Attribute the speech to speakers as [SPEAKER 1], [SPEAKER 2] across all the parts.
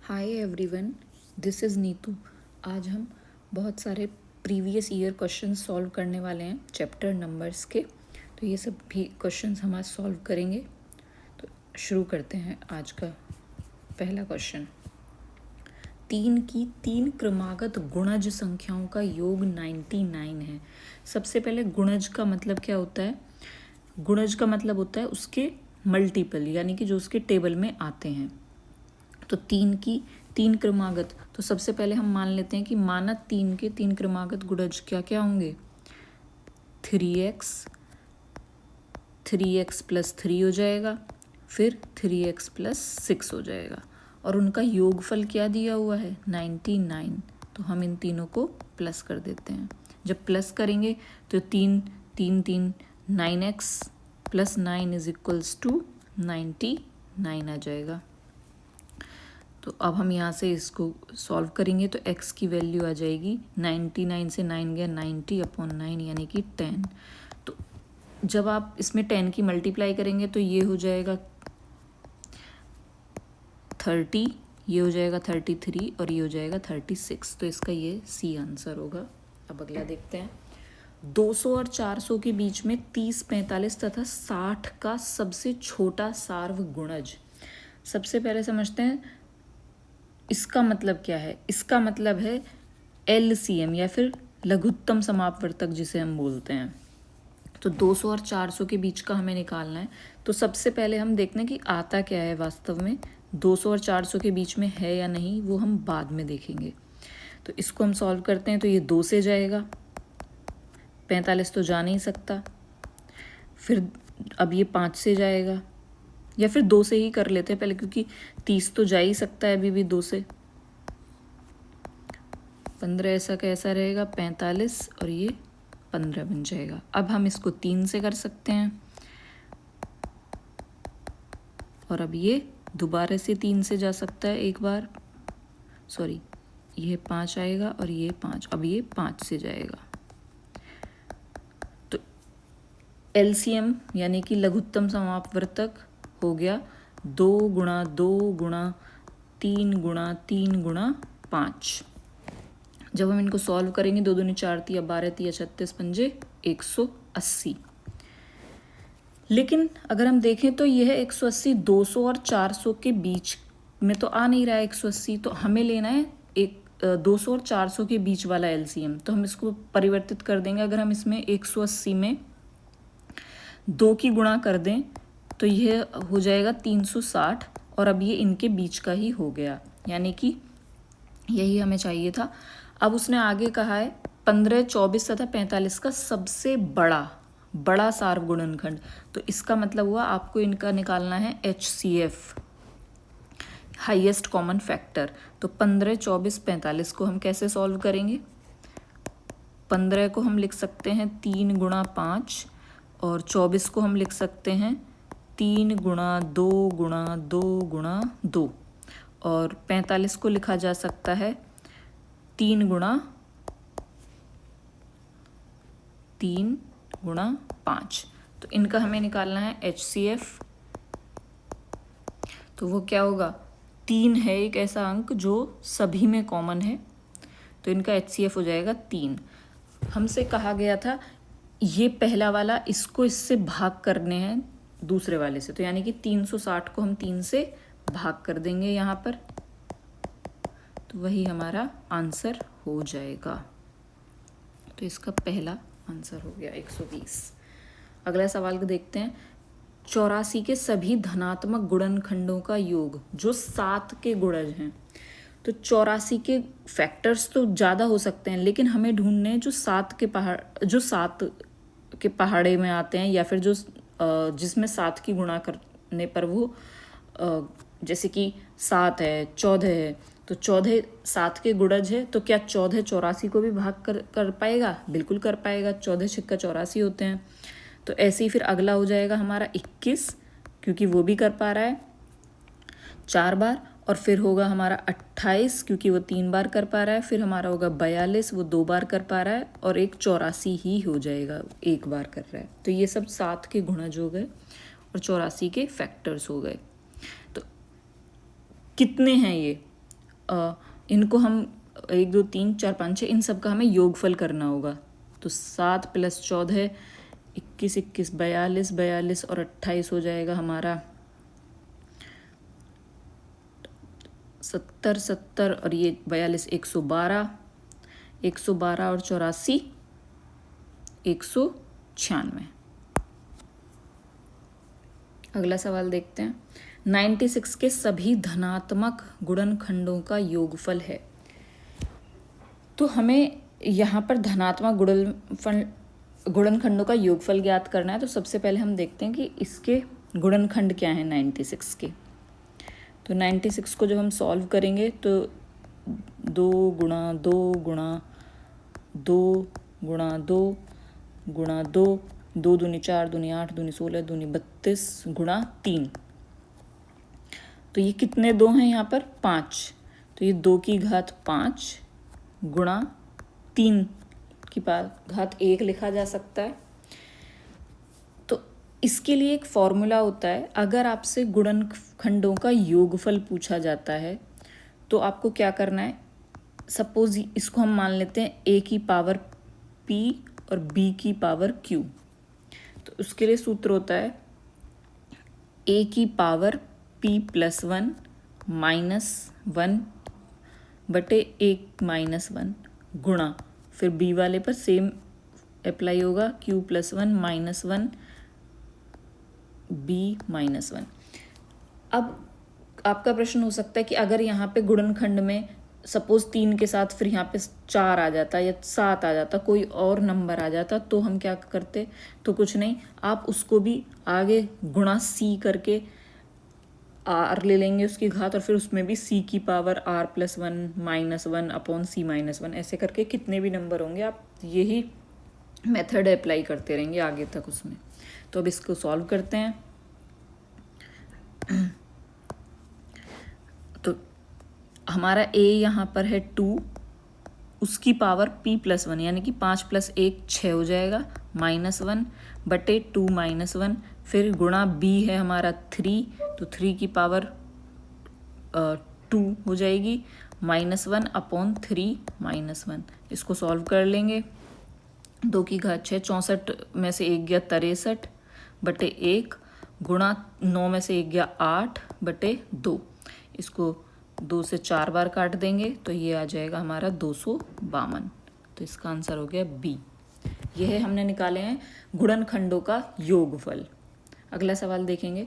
[SPEAKER 1] Hi everyone, this is Neetu. आज हम बहुत सारे प्रीवियस ईयर क्वेश्चन सॉल्व करने वाले हैं चैप्टर नंबर्स के। तो ये सब भी क्वेश्चंस हम आज सॉल्व करेंगे। तो शुरू करते हैं आज का पहला क्वेश्चन। 3 की 3 क्रमागत गुणज संख्याओं का योग 99 है। सबसे पहले गुणज का मतलब क्या होता है? गुणज का मतलब होता है उसके मल्टीपल, यानी कि जो उसके टेबल में आते हैं। तो 3 की 3 क्रमागत, तो सबसे पहले हम मान लेते हैं कि माना 3 के 3 क्रमागत गुणज क्या क्या होंगे? 3x, 3x प्लस 3 हो जाएगा, फिर 3x प्लस 6 हो जाएगा, और उनका योगफल क्या दिया हुआ है? 99। तो हम इन तीनों को प्लस कर देते हैं। जब प्लस करेंगे तो 3 3 3 9x plus 9 is equals to 99 आ जाएगा। तो अब हम यहाँ से इसको सॉल्व करेंगे तो x की वैल्यू आ जाएगी 99 से 9 गया 90/9 यानी कि 10। तो जब आप इसमें 10 की मल्टीप्लाई करेंगे तो ये हो जाएगा 30, ये हो जाएगा 33 और ये हो जाएगा 36। तो इसका ये सी आंसर होगा। अब अगला देखते हैं। 200 और 400 के बीच में 30, 45 तथा 60 का सबसे छोटा सार्वगुणज। सबसे पहले समझते हैं इसका मतलब क्या है। इसका मतलब है LCM या फिर लघुत्तम समापवर्तक जिसे हम बोलते हैं। तो 200 और 400 के बीच का हमें निकालना है। तो सबसे पहले हम देखते हैं कि आता क्या है वास्तव में। 200 और 400 के बीच में है या नहीं वो हम बाद में देखेंगे। तो इसको हम सॉल्व करते हैं। तो ये 2 से जाएगा, 45 तो जा नहीं सकता, फिर अब ये 5 से जाएगा, या फिर 2 से ही कर लेते हैं पहले, क्योंकि 30 तो जा ही सकता है अभी भी 2 से। 15 ऐसा कैसा रहेगा? 45 और ये 15 बन जाएगा। अब हम इसको 3 से कर सकते हैं, और अब ये दोबारा से 3 से जा सकता है एक बार, सॉरी ये 5 आएगा और ये 5, अब ये 5 से जाएगा। तो LCM यानी कि लघुत्तम समापवर्तक हो गया 2 गुणा 2 गुणा 3 गुणा 3 गुणा 5। जब हम इनको सॉल्व करेंगे 2 दूनी 4 तिया 12 तिया 36 पंजे 180। लेकिन अगर हम देखें तो यह 180 200 और 400 के बीच में तो आ नहीं रहा है 180। तो हमें लेना है 200 और 400 के बीच वाला LCM। तो हम इसको परिवर्तित कर देंगे। अगर हम इसमें 180 में 2 की गुणा कर दें तो यह हो जाएगा 360, और अब ये इनके बीच का ही हो गया, यानी कि यही हमें चाहिए था। अब उसने आगे कहा है 15, 24 तथा 45 का सबसे बड़ा सार्वगुणनखंड। तो इसका मतलब हुआ आपको इनका निकालना है HCF, हाईएस्ट कॉमन फैक्टर। तो 15, 24, 45 को हम कैसे सॉल्व करेंगे? 15 को हम लिख सकते हैं 3 गुणा 5, और 24 को हम लिख सकते हैं 3 गुणा 2 गुणा 2 गुणा 2, और 45 को लिखा जा सकता है 3 गुणा 5। तो इनका हमें निकालना है HCF। तो वो क्या होगा? 3 है एक ऐसा अंक जो सभी में कॉमन है, तो इनका HCF हो जाएगा 3। हमसे कहा गया था ये पहला वाला, इसको इससे भाग करने हैं दूसरे वाले से। तो यानी कि 360 को हम 3 से भाग कर देंगे यहाँ पर, तो वही हमारा आंसर हो जाएगा। तो इसका पहला आंसर हो गया 120। अगला सवाल को देखते हैं। 84 के सभी धनात्मक गुणनखंडों का योग जो 7 के गुणज हैं। तो 84 के फैक्टर्स तो ज़्यादा हो सकते हैं, लेकिन हमें ढूंढने हैं जो 7 के पहाड़े में आते हैं, या फिर जो जिसमें 7 की गुणा करने पर वो जैसे कि 7 है, 14 है, तो 14 7 के गुणज है। तो क्या 14 84 को भी भाग कर पाएगा? बिल्कुल कर पाएगा। 14 छिक्का 84 होते हैं। तो ऐसे ही फिर अगला हो जाएगा हमारा 21, क्योंकि वो भी कर पा रहा है 4 बार, और फिर होगा हमारा 28 क्योंकि वो 3 बार कर पा रहा है। फिर हमारा होगा 42, वो 2 बार कर पा रहा है, और एक 84 ही हो जाएगा, 1 बार कर रहा है। तो ये सब 7 के गुणज हो गए और 84 के फैक्टर्स हो गए। तो कितने हैं ये? इनको हम 1 2 3 4 5 6 इन सब का हमें योगफल करना होगा। तो 7 + 14 21 21 42 42 और 28 हो जाएगा हमारा 70 70 और ये 42 112 112 और 84 196। अगला सवाल देखते हैं। 96 के सभी धनात्मक गुणनखंडों का योगफल है। तो हमें यहाँ पर धनात्मक गुणनखंडों का योगफल ज्ञात करना है। तो सबसे पहले हम देखते हैं कि इसके गुणनखंड क्या हैं 96 के। तो 96 को जब हम सॉल्व करेंगे तो 2 गुणा 2 गुणा 2 गुणा 2 गुणा 2 2 दूनी 4 दूनी 8 दूनी 16 दूनी 32 गुणा 3। तो ये कितने 2 हैं यहाँ पर 5। तो ये 2 की घात 5 गुणा 3 की घात 1 लिखा जा सकता है। तो इसके लिए एक फॉर्मूला होता है। अगर आपसे गुणनखंडों का योगफल पूछा जाता है तो आपको क्या करना है। सपोज इसको हम मान लेते हैं a की पावर p और b की पावर q। तो उसके लिए सूत्र होता है a की पावर p + 1 - 1 बटे 1 - 1 गुणा, फिर b वाले पर सेम अप्लाई होगा q + 1 - 1 b - 1। अब आपका प्रश्न हो सकता है कि अगर यहाँ पे गुणनखंड में सपोज 3 के साथ फिर यहाँ पे 4 आ जाता या 7 आ जाता, कोई और नंबर आ जाता, तो हम क्या करते। तो कुछ नहीं, आप उसको भी आगे गुणा c करके r ले लेंगे उसकी घात, और फिर उसमें भी c की पावर r + 1 - 1 अपॉन c - 1। ऐसे करके कितने भी नंबर होंगे आप यही मेथड अप्लाई करते रहेंगे आगे तक उसमें। तो अब इसको सॉल्व करते हैं। तो हमारा a यहाँ पर है 2, उसकी पावर p + 1 यानी कि 5 + 1 6 हो जाएगा -1 बटे 2 - 1, फिर गुणा b है हमारा 3, तो 3 की पावर 2 हो जाएगी -1 अपॉन 3 - 1। इसको सॉल्व कर लेंगे। 2 की घात 6, 64 में से 1 गया 63 बटे 1 गुणा 9 में से 1 गया 8 बटे 2। इसको 2 से 4 बार काट देंगे तो ये आ जाएगा हमारा 252। तो इसका आंसर हो गया बी। यह हमने निकाले हैं गुणनखंडों का योगफल। अगला सवाल देखेंगे।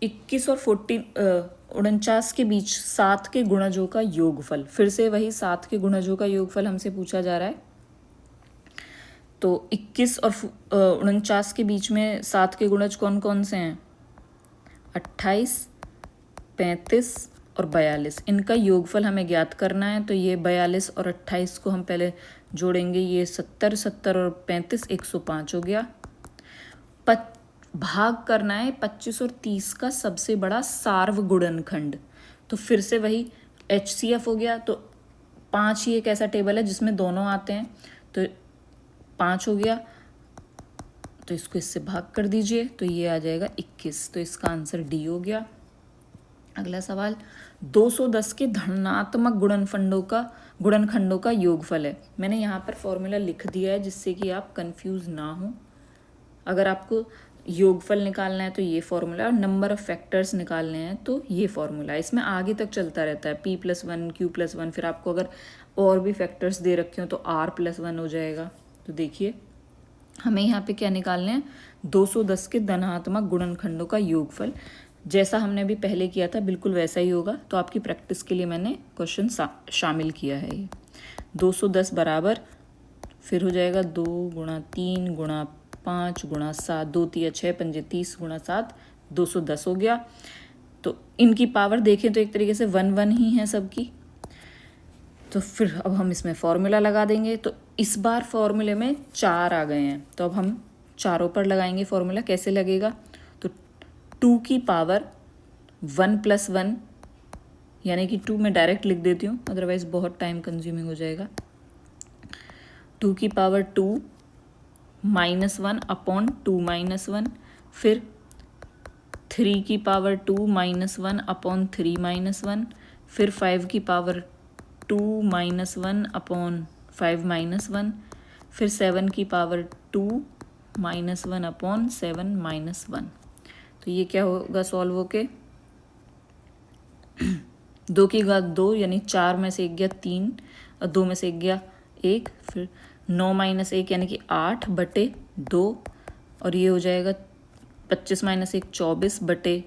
[SPEAKER 1] 21 और 49 के बीच 7 के गुणजों का योगफल। फिर से वही 7 के गुणजों का योगफल हमसे पूछा जा रहा है। तो 21 और 49 के बीच में 7 के गुणज कौन कौन से हैं। 28, 35 और 42। इनका योगफल हमें ज्ञात करना है। तो ये 42 और 28 को हम पहले जोड़ेंगे। ये 70 70 और 35 105 हो गया। भाग करना है 25 और 30 का सबसे बड़ा सार्वगुणनखंड। तो फिर से वही HCF हो गया। तो 5 ही एक ऐसा टेबल है जिसमें दोनों आते हैं। तो 5 हो गया, तो इसको इससे भाग कर दीजिए तो ये आ जाएगा 21। तो इसका आंसर डी हो गया। अगला सवाल 210 के धनात्मक गुणनखंडों का योगफल है। मैंने यहाँ पर फॉर्मूला लिख दिया है जिससे कि आप कंफ्यूज ना हो। अगर आपको योगफल निकालना है तो ये फॉर्मूला, और नंबर ऑफ फैक्टर्स निकालने हैं तो ये फॉर्मूला। इसमें आगे तक चलता रहता है p + 1 q + 1। फिर आपको अगर और भी फैक्टर्स दे रखे हो तो r + 1 हो जाएगा। तो देखिए हमें यहाँ पे क्या निकालने हैं, 210 के धनात्मक गुणनखंडों का योगफल। जैसा हमने अभी पहले किया था बिल्कुल वैसा ही होगा। तो आपकी प्रैक्टिस के लिए मैंने क्वेश्चन शामिल किया है। ये 210 बराबर फिर हो जाएगा 2 × 3 × 5 × 7, 2 × 6 × 30 × 7 210 हो गया। तो इनकी पावर देखें तो एक तरीके से 1 1 ही है सबकी। तो फिर अब हम इसमें फॉर्मूला लगा देंगे। तो इस बार फॉर्मूले में 4 आ गए हैं, तो अब हम चारों पर लगाएंगे फॉर्मूला। कैसे लगेगा, तो 2 की पावर 1 + 1 यानी कि 2 मैं डायरेक्ट लिख देती हूँ, अदरवाइज बहुत टाइम कंज्यूमिंग हो जाएगा। 2 की पावर 2 -1 अपॉन 2 - 1, फिर 3 की पावर 2 -1 अपॉन 3 - 1, फिर 5 की पावर 2 माइनस 1 अपॉन 5 माइनस 1, फिर 7 की पावर 2 माइनस 1 अपॉन 7 माइनस 1। तो ये क्या होगा सॉल्व होके, 2 की घात 2 यानी 4 में से 1 गया 3 और 2 में से 1 गया 1, फिर 9 माइनस 1 यानी कि 8 बटे 2, और ये हो जाएगा 25 माइनस 1 24 बटे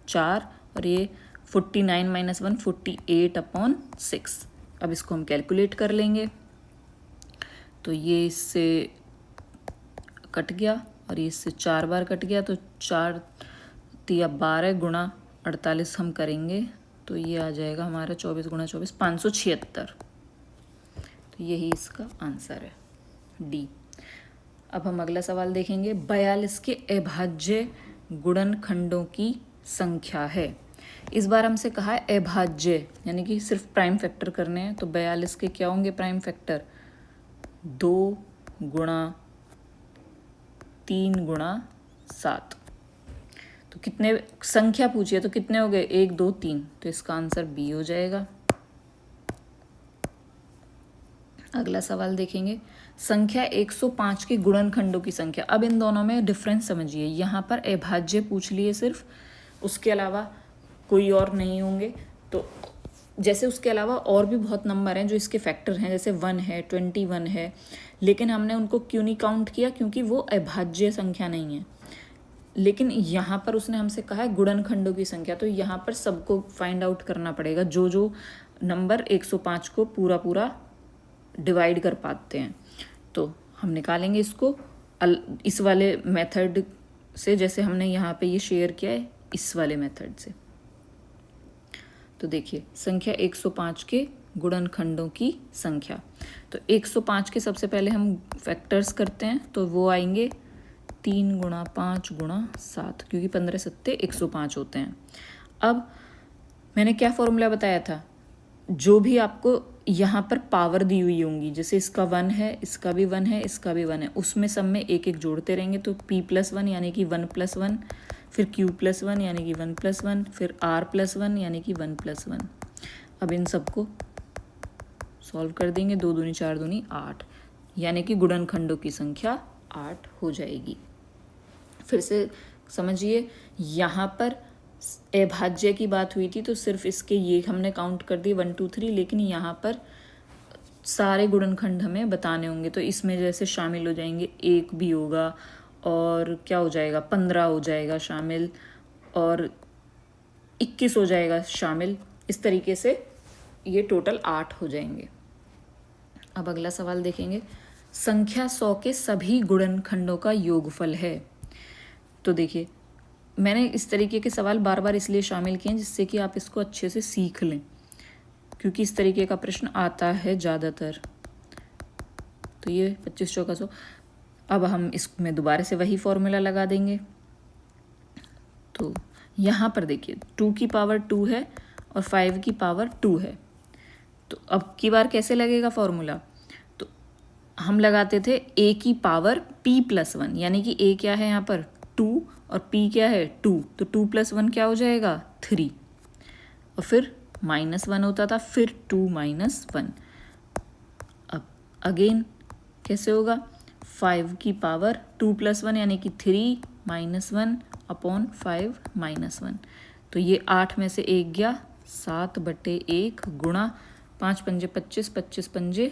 [SPEAKER 1] 4, और ये 49 माइनस 1 48 अपॉन 6। अब इसको हम कैलकुलेट कर लेंगे। तो ये इससे कट गया और ये इससे 4 बार कट गया, तो 4 तिया 12 गुणा 48 हम करेंगे तो ये आ जाएगा हमारा 24 गुणा 24 576। तो यही इसका आंसर है, डी। अब हम अगला सवाल देखेंगे। 42 के अभाज्य गुणनखंडों की संख्या है। इस बार हमसे कहा है अभाज्य, यानी कि सिर्फ प्राइम फैक्टर करने हैं। तो 42 के क्या होंगे प्राइम फैक्टर, 2 गुणा 3 गुणा 7। तो कितने संख्या पूछिए तो कितने हो गए, 1 2 3, तो इसका आंसर बी हो जाएगा। अगला सवाल देखेंगे। संख्या 105 के गुणनखंडों की संख्या। अब इन दोनों में डिफरेंस समझिए। यहाँ पर अभाज्य पूछ लिए सिर्फ, उसके अलावा कोई और नहीं होंगे। तो जैसे उसके अलावा और भी बहुत नंबर हैं जो इसके फैक्टर हैं, जैसे 1 है 21 है, लेकिन हमने उनको क्यों नहीं काउंट किया, क्योंकि वो अभाज्य संख्या नहीं है। लेकिन यहाँ पर उसने हमसे कहा है गुणनखंडों की संख्या, तो यहाँ पर सबको फाइंड आउट करना पड़ेगा जो जो नंबर 105 को पूरा पूरा डिवाइड कर पाते हैं। तो हम निकालेंगे इसको इस वाले मेथड से, जैसे हमने यहाँ पे ये शेयर किया है इस वाले मेथड से। तो देखिए संख्या 105 के गुणनखंडों की संख्या। तो 105 के सबसे पहले हम फैक्टर्स करते हैं, तो वो आएंगे 3 गुणा 5 गुणा 7, क्योंकि 15 सत्ते 105 होते हैं। अब मैंने क्या फॉर्मूला बताया था, जो भी आपको यहाँ पर पावर दी हुई होंगी, जैसे इसका 1 है, इसका भी 1 है, इसका भी 1 है, उसमें सब में एक एक जोड़ते रहेंगे। तो p+1 यानी कि 1+1, फिर q+1 यानी कि 1+1, फिर r+1 यानी कि 1+1। अब इन सबको सॉल्व कर देंगे, 2 दूनी 4 दूनी 8, यानी कि गुणनखंडों की संख्या 8 हो जाएगी। फिर से समझिए, यहाँ पर अभाज्य की बात हुई थी तो सिर्फ इसके ये हमने काउंट कर दिए 1 2 3, लेकिन यहाँ पर सारे गुणनखंड हमें बताने होंगे। तो इसमें जैसे शामिल हो जाएंगे 1 भी होगा, और क्या हो जाएगा 15 हो जाएगा शामिल, और 21 हो जाएगा शामिल। इस तरीके से ये टोटल 8 हो जाएंगे। अब अगला सवाल देखेंगे। संख्या 100 के सभी गुणनखंडों का योगफल है। तो देखिए मैंने इस तरीके के सवाल बार बार इसलिए शामिल किए हैं जिससे कि आप इसको अच्छे से सीख लें, क्योंकि इस तरीके का प्रश्न आता है ज़्यादातर। तो ये 25 चौका 100। अब हम इसमें दोबारा से वही फॉर्मूला लगा देंगे। तो यहाँ पर देखिए 2 की पावर 2 है और 5 की पावर 2 है। तो अब की बार कैसे लगेगा फॉर्मूला, तो हम लगाते थे a की पावर p+1, यानी कि a क्या है यहाँ पर 2 और p क्या है 2, तो 2+1 क्या हो जाएगा 3, और फिर -1 होता था, फिर 2 - 1। अब अगेन कैसे होगा, 5 की पावर 2+1 यानी कि 3 -1 अपॉन 5 -1। तो ये 8 में से 1 गया 7 बटे 1 गुणा 5 पंजे 25, 25 पंजे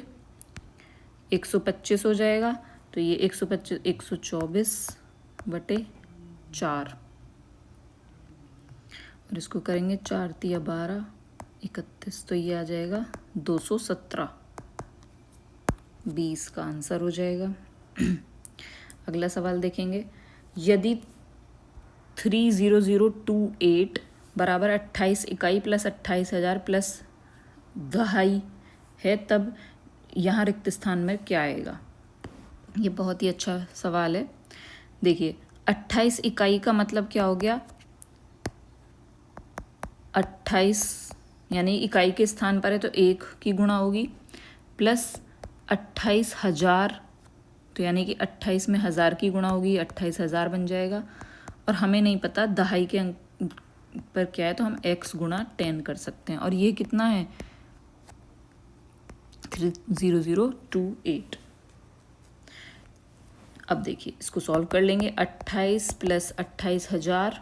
[SPEAKER 1] 125 हो जाएगा। तो ये 125 124 बटे 4, और इसको करेंगे 4 तिया 12 31, तो ये आ जाएगा 217। 20 का आंसर हो जाएगा। अगला सवाल देखेंगे। यदि 30028 बराबर 28 इकाई प्लस 28,000 प्लस 2.5 है, तब यहाँ रिक्त स्थान में क्या आएगा। ये बहुत ही अच्छा सवाल है। देखिए 28 इकाई का मतलब क्या हो गया, 28 यानी इकाई के स्थान पर है तो 1 की गुणा होगी, प्लस 28,000, तो यानी कि 28 में 1000 की गुणा होगी, 28,000 बन जाएगा। और हमें नहीं पता दहाई के पर क्या है तो हम x गुणा 10 कर सकते हैं, और ये कितना है 30028। अब देखिए इसको सॉल्व कर लेंगे। 28 प्लस 28,000,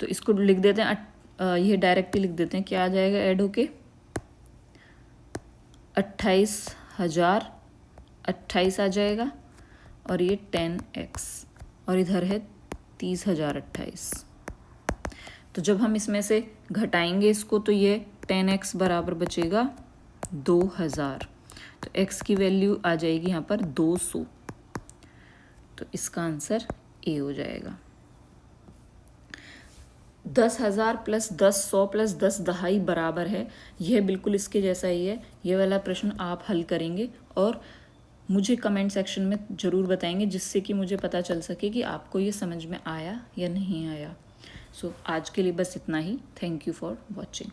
[SPEAKER 1] तो इसको लिख देते हैं ये डायरेक्टली लिख देते हैं, क्या आ जाएगा ऐड होके 28,000 28 आ जाएगा, और ये 10x, और इधर है 30,028। तो जब हम इसमें से घटाएंगे इसको तो ये 10x बराबर बचेगा 2000, तो x की वैल्यू आ जाएगी यहाँ पर 200, तो इसका आंसर ए हो जाएगा। 10,000 प्लस 10 100 प्लस 10 दहाई बराबर है, यह बिल्कुल इसके जैसा ही है। ये वाला प्रश्न आप हल करेंगे और मुझे कमेंट सेक्शन में ज़रूर बताएंगे, जिससे कि मुझे पता चल सके कि आपको ये समझ में आया या नहीं आया। सो आज के लिए बस इतना ही। Thank you for watching.